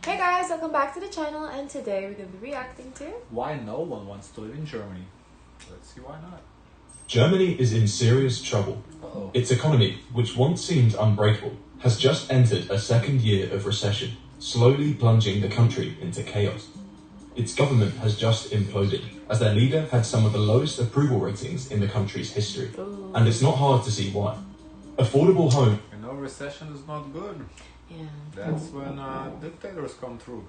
Hey guys, welcome back to the channel, and today we're going to be reacting to why no one wants to live in Germany. Let's see why not. Germany is in serious trouble. Its economy, which once seemed unbreakable, has just entered a second year of recession, slowly plunging the country into chaos. Its government has just imploded, as their leader had some of the lowest approval ratings in the country's history. And it's not hard to see why. Affordable home... You know, recession is not good. Yeah. That's when dictators come through.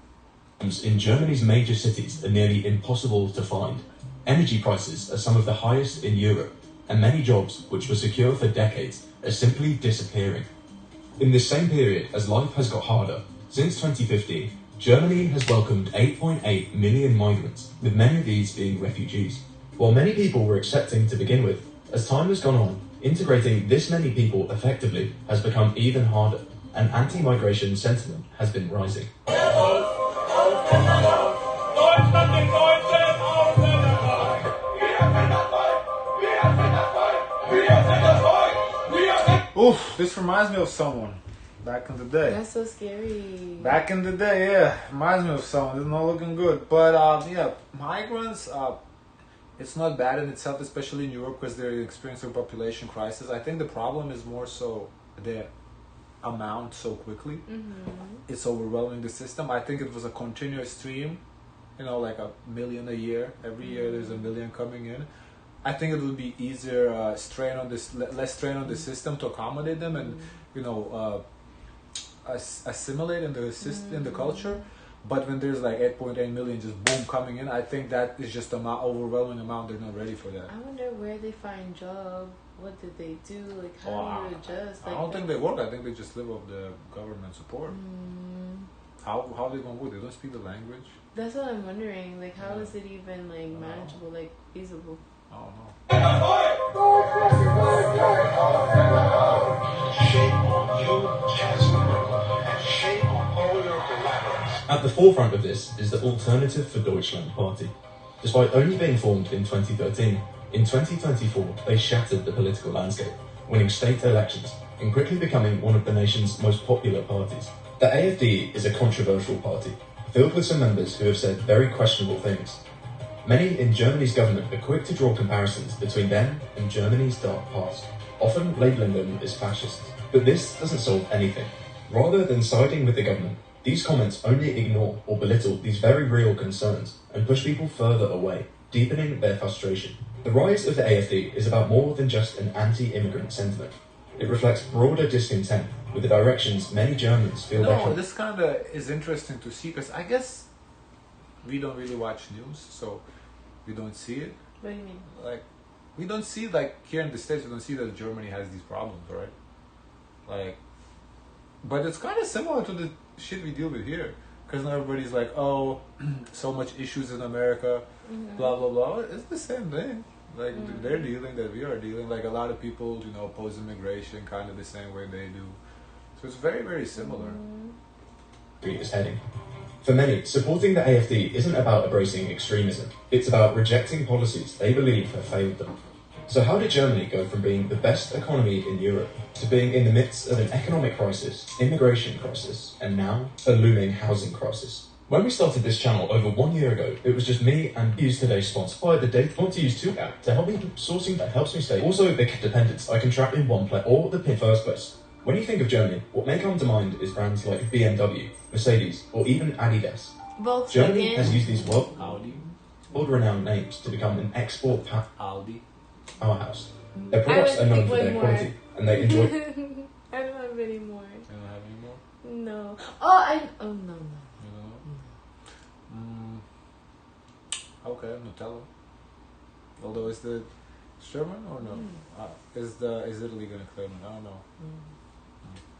In Germany's major cities are nearly impossible to find. Energy prices are some of the highest in Europe, and many jobs, which were secure for decades, are simply disappearing. In this same period, as life has got harder, since 2015, Germany has welcomed 8.8 million migrants, with many of these being refugees. While many people were accepting to begin with, as time has gone on, integrating this many people effectively has become even harder, and anti-migration sentiment has been rising. Oof, this reminds me of someone back in the day. That's so scary. Back in the day, yeah, reminds me of someone. It's not looking good. But yeah, migrants, it's not bad in itself, especially in Europe, because they're experiencing a population crisis. I think the problem is more so the amount so quickly. It's overwhelming the system. I think it was a continuous stream, you know, like 1 million a year. Every year there's 1 million coming in. I think it would be easier, less strain on the system to accommodate them and, you know, assimilate in the culture. But when there's like 8.8 million just boom coming in, I think that is just an overwhelming amount. They're not ready for that. I wonder where they find job. What did they do? Like, how do you adjust? Like, I don't think they work. I think they just live off the government support. How they gonna work? They don't speak the language. That's what I'm wondering. Like, how is it even like manageable, like feasible? I don't know. At the forefront of this is the Alternative for Deutschland party. Despite only being formed in 2013, in 2024 they shattered the political landscape, winning state elections and quickly becoming one of the nation's most popular parties. The AfD is a controversial party, filled with some members who have said very questionable things. Many in Germany's government are quick to draw comparisons between them and Germany's dark past, often labelling them as fascists. But this doesn't solve anything. Rather than siding with the government, these comments only ignore or belittle these very real concerns and push people further away, deepening their frustration. The rise of the AfD is about more than just an anti-immigrant sentiment. It reflects broader discontent with the directions many Germans feel they can. This kind of is interesting to see, because I guess we don't really watch news, so we don't see it. What do you mean? Like, we don't see, like, here in the States, we don't see that Germany has these problems, right? Like, but it's kind of similar to the shit we deal with here. Because now everybody's like, oh, so much issues in America, blah, blah, blah. It's the same thing. Like, they're dealing that we are dealing. Like, a lot of people, you know, oppose immigration kind of the same way they do. So it's very, very similar. Is heading. For many, supporting the AfD isn't about embracing extremism. It's about rejecting policies they believe have failed them. So how did Germany go from being the best economy in Europe to being in the midst of an economic crisis, immigration crisis, and now a looming housing crisis? When we started this channel over 1 year ago, it was just me and use today's sponsor by the Data Want to Use 2 app to help me sourcing that helps me stay. Also, the dependence I can trap in one place or the pin first place. When you think of Germany, what may come to mind is brands like BMW, Mercedes, or even Adidas. Germany has used these world-renowned names to become an export powerhouse. Their products are known for their quality, and they enjoy... I don't have any more. You don't have any more? No. Oh, no. Okay, Nutella. Although it's German or no? Is Italy gonna claim it? I don't know.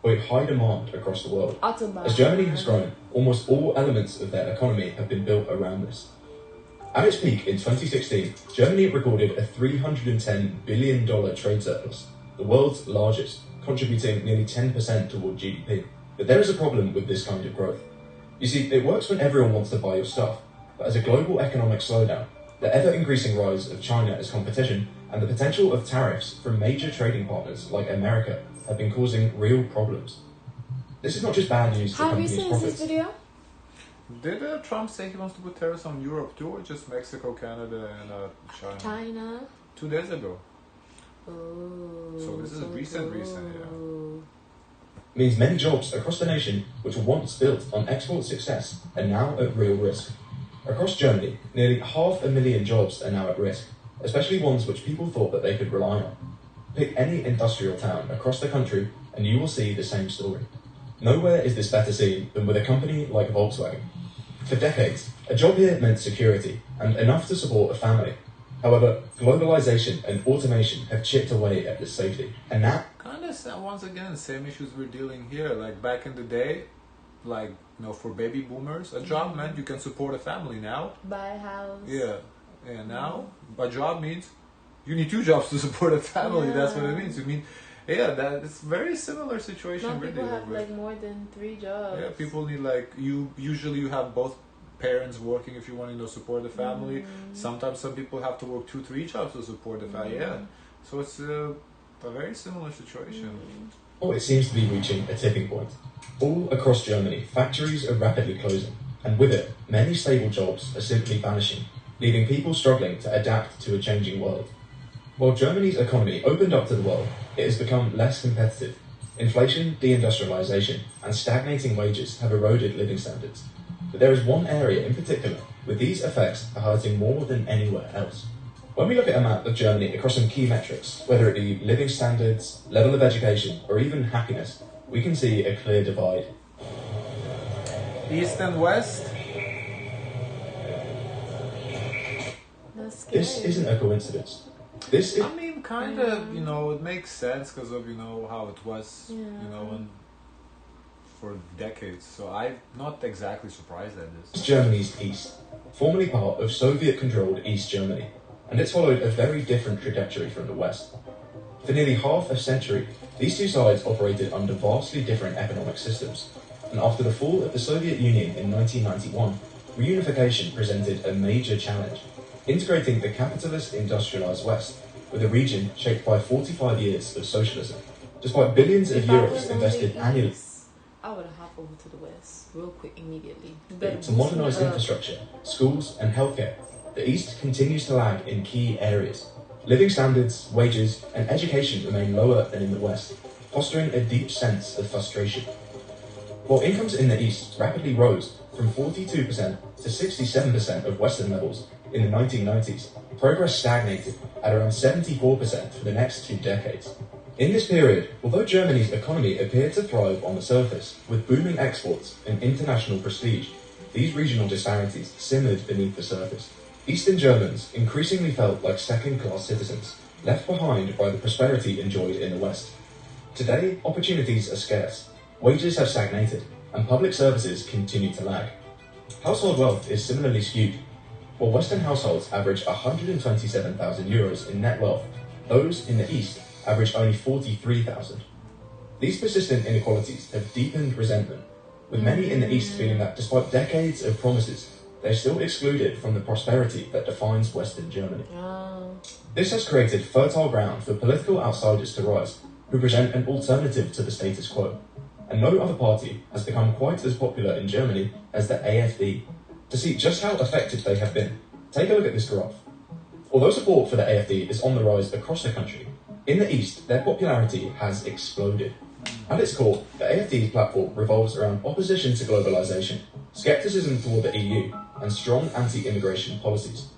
With high demand across the world. As Germany has grown, almost all elements of their economy have been built around this. At its peak in 2016, Germany recorded a $310 billion trade surplus, the world's largest, contributing nearly 10% toward GDP. But there is a problem with this kind of growth. You see, it works when everyone wants to buy your stuff, but as a global economic slowdown, the ever-increasing rise of China as competition and the potential of tariffs from major trading partners like America have been causing real problems. This is not just bad news for companies' profits. How recent is this video? Did Trump say he wants to put tariffs on Europe too, or just Mexico, Canada, and China? China. 2 days ago. Oh. So this is recent, yeah. Means many jobs across the nation, which were once built on export success, are now at real risk. Across Germany, nearly 500,000 jobs are now at risk, especially ones which people thought that they could rely on. Pick any industrial town across the country and you will see the same story. Nowhere is this better seen than with a company like Volkswagen. For decades, a job here meant security and enough to support a family. However, globalization and automation have chipped away at this safety, and now Kind of once again same issues we're dealing here. Like back in the day, like for baby boomers, a job meant you can support a family. Now, buy a house. Yeah. Now, a job means you need 2 jobs to support a family. Yeah. That's what it means. It's very similar situation. Now we're people dealing have with. like more than 3 jobs. Yeah, people need you have both parents working if you want to support the family. Sometimes some people have to work 2-3 jobs to support the family. Yeah, so it's a very similar situation. it seems to be reaching a tipping point. All across Germany, factories are rapidly closing, and with it, many stable jobs are simply vanishing, leaving people struggling to adapt to a changing world. While Germany's economy opened up to the world, it has become less competitive. Inflation, deindustrialization, and stagnating wages have eroded living standards. But there is one area in particular where these effects are hurting more than anywhere else. When we look at a map of Germany across some key metrics, whether it be living standards, level of education, or even happiness, we can see a clear divide. East and West. That's scary. This isn't a coincidence. This is Kind of, it makes sense because of, how it was, and for decades. So I'm not exactly surprised at this. Germany's east, formerly part of Soviet-controlled East Germany, and it's followed a very different trajectory from the west. For nearly half a century, these two sides operated under vastly different economic systems, and after the fall of the Soviet Union in 1991, reunification presented a major challenge, integrating the capitalist industrialized West with a region shaped by 45 years of socialism. Despite billions of euros invested annually, I would hop over to the West real quick immediately. to modernise infrastructure, schools and healthcare, the East continues to lag in key areas. Living standards, wages and education remain lower than in the West, fostering a deep sense of frustration. While incomes in the East rapidly rose from 42% to 67% of Western levels in the 1990s, progress stagnated at around 74% for the next 2 decades. In this period, although Germany's economy appeared to thrive on the surface, with booming exports and international prestige, these regional disparities simmered beneath the surface. Eastern Germans increasingly felt like second-class citizens, left behind by the prosperity enjoyed in the West. Today, opportunities are scarce, wages have stagnated, and public services continue to lag. Household wealth is similarly skewed. While Western households average €127,000 in net wealth, those in the East average only 43,000. These persistent inequalities have deepened resentment, with many in the East feeling that despite decades of promises, they're still excluded from the prosperity that defines Western Germany. This has created fertile ground for political outsiders to rise, who present an alternative to the status quo. And no other party has become quite as popular in Germany as the AfD. To see just how effective they have been, take a look at this graph. Although support for the AfD is on the rise across the country, in the East, their popularity has exploded. At its core, the AfD's platform revolves around opposition to globalization, skepticism toward the EU, and strong anti-immigration policies.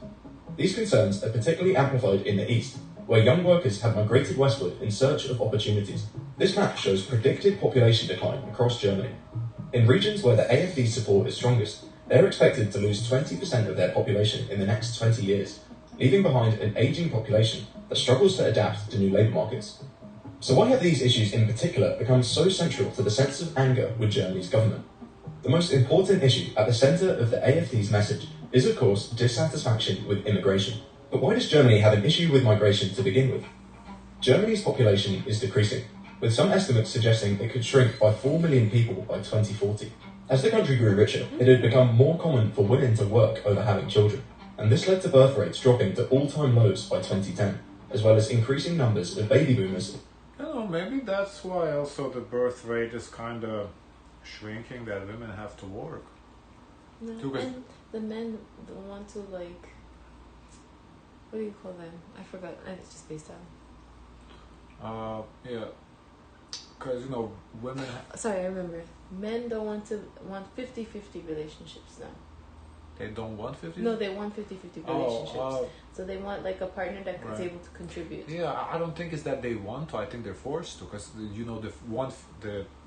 These concerns are particularly amplified in the East, where young workers have migrated westward in search of opportunities. This map shows predicted population decline across Germany. In regions where the AfD's support is strongest, they are expected to lose 20% of their population in the next 20 years, leaving behind an aging population that struggles to adapt to new labour markets. So why have these issues in particular become so central to the sense of anger with Germany's government? The most important issue at the centre of the AfD's message is of course dissatisfaction with immigration. But why does Germany have an issue with migration to begin with? Germany's population is decreasing, with some estimates suggesting it could shrink by 4 million people by 2040. As the country grew richer, it had become more common for women to work over having children, and this led to birth rates dropping to all-time lows by 2010, as well as increasing numbers of baby boomers. Maybe that's why also the birth rate is kind of shrinking, that women have to work. No. And the men don't want to, like, what do you call them? I forgot. It's just based on. Yeah. Because, you know, women... Sorry, I remember. Men don't want 50-50 relationships now. They don't want 50? No, they want 50-50 relationships. So they want, like, a partner that is able to contribute. Yeah, I don't think it's that they want to. I think they're forced to. Because, you know,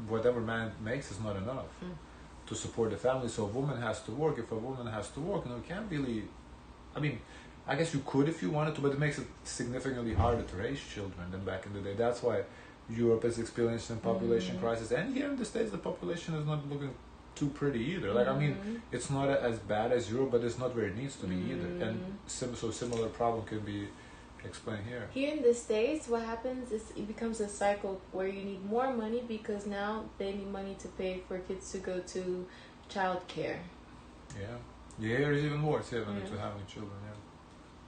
whatever man makes is not enough to support the family. So a woman has to work. If a woman has to work, you know, you can't really... I mean, I guess you could if you wanted to, but it makes it significantly harder to raise children than back in the day. That's why Europe is experiencing population crisis. And here in the States, the population is not looking too pretty either. Like, I mean, it's not as bad as Europe, but it's not where it needs to be either. And so similar problem can be explained here. Here in the States, what happens is it becomes a cycle where you need more money because now they need money to pay for kids to go to childcare. Yeah. Here it's even worse, to having children,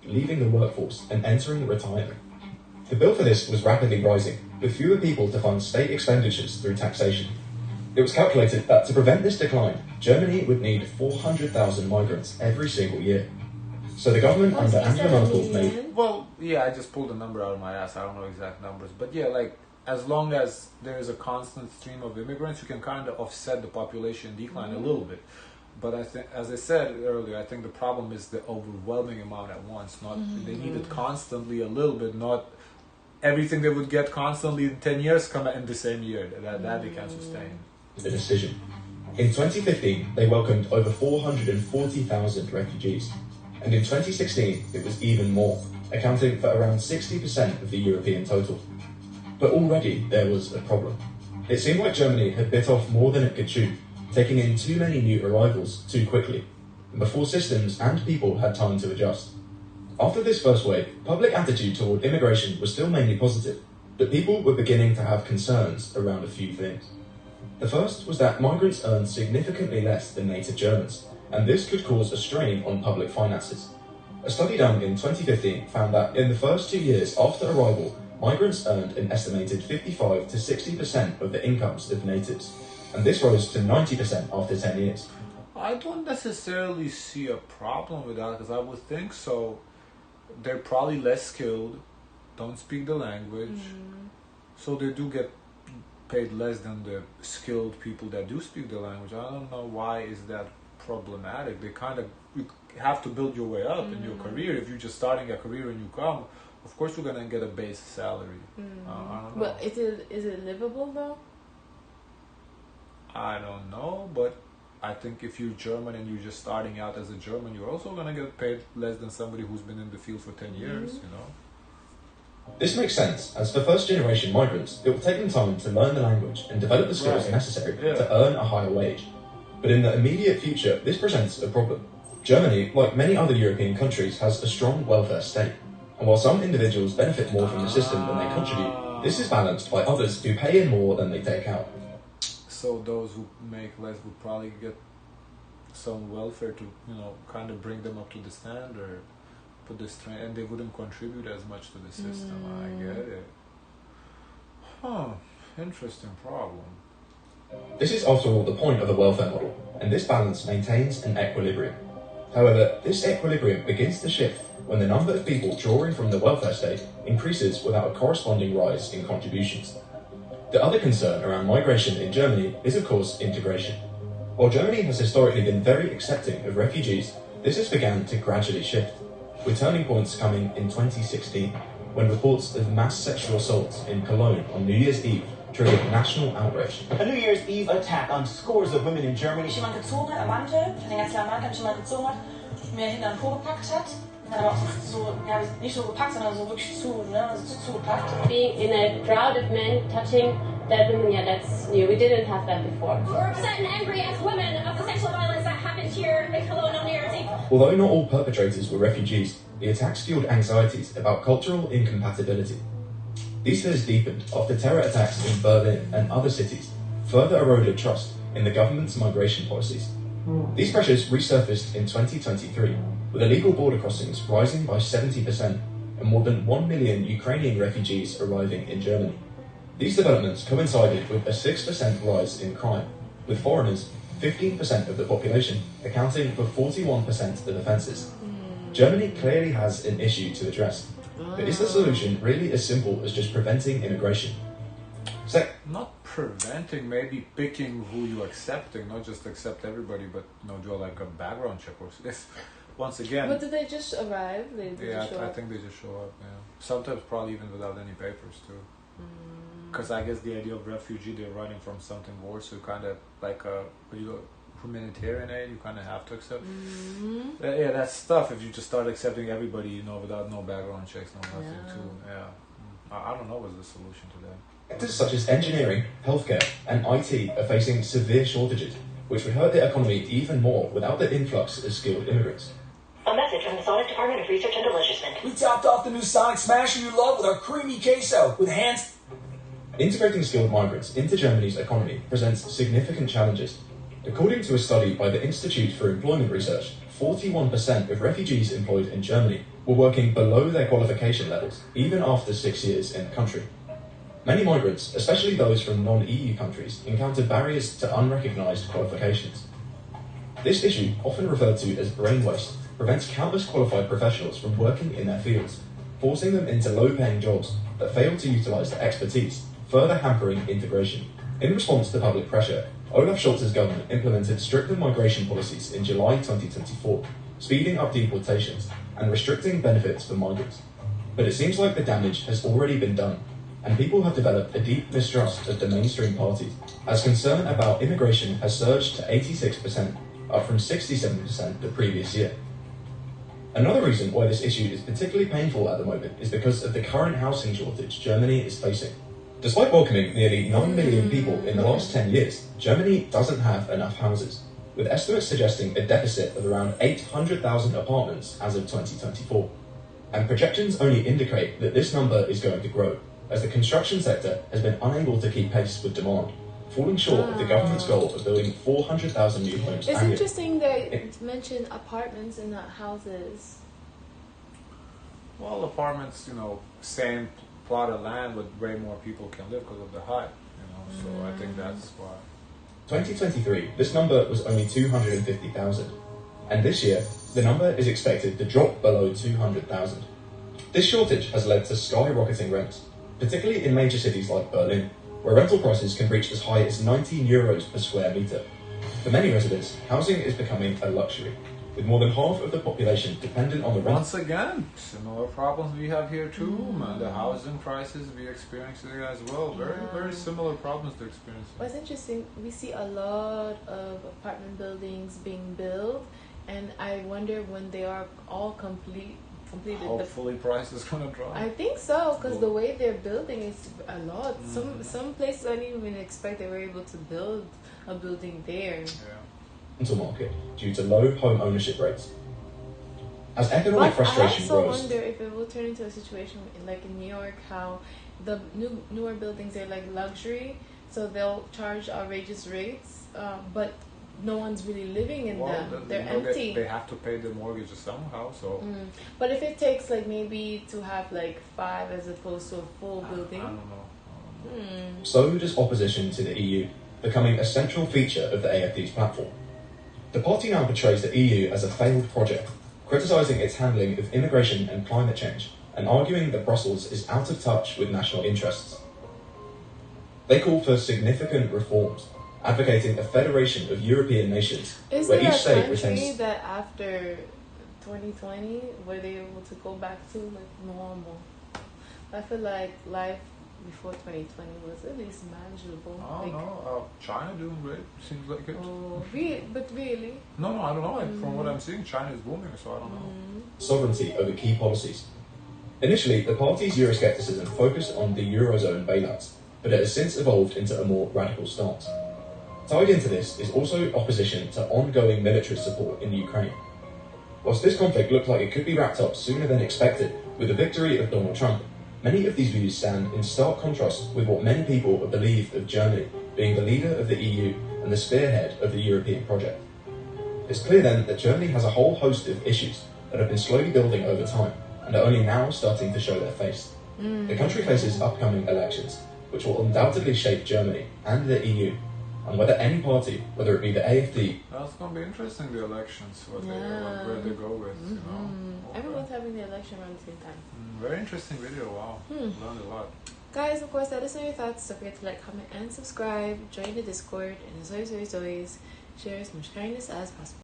leaving the workforce and entering retirement. The bill for this was rapidly rising, with fewer people to fund state expenditures through taxation. It was calculated that to prevent this decline, Germany would need 400,000 migrants every single year. So the government under Angela Merkel made... Well, yeah, I just pulled a number out of my ass. I don't know exact numbers. But yeah, like, as long as there is a constant stream of immigrants, you can kind of offset the population decline a little bit. But I think, as I said earlier, I think the problem is the overwhelming amount at once. They need it constantly a little bit, not everything they would get constantly in 10 years come in the same year. That they can't sustain. The decision. In 2015, they welcomed over 440,000 refugees. And in 2016, it was even more, accounting for around 60% of the European total. But already there was a problem. It seemed like Germany had bit off more than it could chew, taking in too many new arrivals too quickly, before systems and people had time to adjust. After this first wave, public attitude toward immigration was still mainly positive, but people were beginning to have concerns around a few things. The first was that migrants earned significantly less than native Germans, and this could cause a strain on public finances. A study done in 2015 found that in the first 2 years after arrival, migrants earned an estimated 55 to 60% of the incomes of natives, and this rose to 90% after 10 years. I don't necessarily see a problem with that, because I would think so. They're probably less skilled, don't speak the language, so they do get paid less than the skilled people that do speak the language. I don't know why is that problematic. They kind of, you have to build your way up in your career. If you're just starting a career and you come, of course you're gonna get a base salary. I don't know. But is it livable though? I don't know, but I think if you're German and you're just starting out as a German, you're also gonna get paid less than somebody who's been in the field for 10 years, you know? This makes sense, as for first-generation migrants, it will take them time to learn the language and develop the skills necessary to earn a higher wage. But in the immediate future, this presents a problem. Germany, like many other European countries, has a strong welfare state. And while some individuals benefit more from the system than they contribute, this is balanced by others who pay in more than they take out. So those who make less would probably get some welfare to, you know, kind of bring them up to the standard, put the strain, and they wouldn't contribute as much to the system. I get it. Interesting problem. This is after all the point of the welfare model, and this balance maintains an equilibrium. However, this equilibrium begins to shift when the number of people drawing from the welfare state increases without a corresponding rise in contributions. The other concern around migration in Germany is, of course, integration. While Germany has historically been very accepting of refugees, this has begun to gradually shift, with turning points coming in 2016, when reports of mass sexual assaults in Cologne on New Year's Eve triggered national outrage. A New Year's Eve attack on scores of women in Germany. Jemand gezogen hat am Mantel, von den ganzen Mantel jemand gezogen hat, mir hinter den Po gepackt hat. Aber so, ja, nicht so gepackt, sondern so wirklich zugepackt. Being in a crowd of men touching dead women, yeah, that's new. We didn't have that before. We're upset and angry as women of the sexual violence that happened here in Cologne on New Year's Eve. Although not all perpetrators were refugees, the attacks fueled anxieties about cultural incompatibility. These fears deepened after terror attacks in Berlin and other cities further eroded trust in the government's migration policies. These pressures resurfaced in 2023, with illegal border crossings rising by 70% and more than 1 million Ukrainian refugees arriving in Germany. These developments coincided with a 6% rise in crime, with foreigners 15% of the population, accounting for 41% of offences. Germany clearly has an issue to address. But is the solution really as simple as just preventing immigration? Not preventing, maybe picking who you're accepting, not just accept everybody, but do like a background check or this. Once again. But do they just arrive? I think they just show up. Yeah, sometimes probably even without any papers too. Because I guess the idea of refugee, they're running from something worse, so kind of like humanitarian aid, you kind of have to accept. Yeah, that's tough if you just start accepting everybody, without no background checks, no nothing too. Yeah, I don't know what's the solution to that. Sectors such as engineering, healthcare, and IT are facing severe shortages, which would hurt the economy even more without the influx of skilled immigrants. A message from the Sonic Department of Research and Delicioussement. We topped off the new Sonic Smasher you love with our creamy queso with hands. Integrating skilled migrants into Germany's economy presents significant challenges. According to a study by the Institute for Employment Research, 41% of refugees employed in Germany were working below their qualification levels, even after 6 years in the country. Many migrants, especially those from non-EU countries, encounter barriers to unrecognised qualifications. This issue, often referred to as brain waste, prevents countless qualified professionals from working in their fields, forcing them into low-paying jobs that fail to utilise their expertise, further hampering integration. In response to public pressure, Olaf Scholz's government implemented stricter migration policies in July 2024, speeding up deportations and restricting benefits for migrants. But it seems like the damage has already been done, and people have developed a deep mistrust of the mainstream parties, as concern about immigration has surged to 86%, up from 67% the previous year. Another reason why this issue is particularly painful at the moment is because of the current housing shortage Germany is facing. Despite welcoming nearly 9 million people in the last 10 years, Germany doesn't have enough houses, with estimates suggesting a deficit of around 800,000 apartments as of 2024. And projections only indicate that this number is going to grow, as the construction sector has been unable to keep pace with demand, falling short of the government's goal of building 400,000 new homes It's annually. interesting that you mentioned apartments and not houses. Well, apartments, same plot of land with way more people can live because of the height, so I think that's why. 2023, this number was only 250,000, and this year, the number is expected to drop below 200,000. This shortage has led to skyrocketing rents, particularly in major cities like Berlin, where rental prices can reach as high as 19 euros per square metre. For many residents, housing is becoming a luxury, with more than half of the population dependent on the rent. Once again, similar problems we have here too, man. The housing prices we experience here as well. Very, very similar problems to experience. What's interesting, we see a lot of apartment buildings being built, and I wonder when they are all completed. Hopefully, price is gonna drop. I think so, because the way they're building is a lot. Some places I didn't even expect they were able to build a building there. Rental market due to low home ownership rates. As economic frustration grows, I also grows, wonder if it will turn into a situation like in New York, how the newer buildings are like luxury, so they'll charge outrageous rates, but no one's really living in them. They're empty. They have to pay the mortgages somehow. So, but if it takes like maybe to have like 5 as opposed to a full building, I don't know. So does opposition to the EU, becoming a central feature of the AFD's platform. The party now portrays the EU as a failed project, criticising its handling of immigration and climate change, and arguing that Brussels is out of touch with national interests. They call for significant reforms, advocating a federation of European nations, where each state retains... Is there a country that after 2020 were they able to go back to like normal? I feel like life before 2020 was at least manageable. I don't know. China doing great. Seems like it. Oh, but really? No, I don't know. From what I'm seeing, China is booming, so I don't know. Sovereignty over key policies. Initially, the party's Euroscepticism focused on the Eurozone bailouts, but it has since evolved into a more radical stance. Tied into this is also opposition to ongoing military support in Ukraine. Whilst this conflict looked like it could be wrapped up sooner than expected with the victory of Donald Trump, many of these views stand in stark contrast with what many people believe of Germany being the leader of the EU and the spearhead of the European project. It's clear then that Germany has a whole host of issues that have been slowly building over time and are only now starting to show their face. The country faces upcoming elections, which will undoubtedly shape Germany and the EU, and whether any party, whether it be the AFD. That's going to be interesting, the elections, where they go with, you know. Everyone's having the election around the same time. Very interesting video, wow. Learned a lot. Guys, of course, let us know your thoughts. Don't forget to like, comment, and subscribe. Join the Discord. And as always, share as much kindness as possible.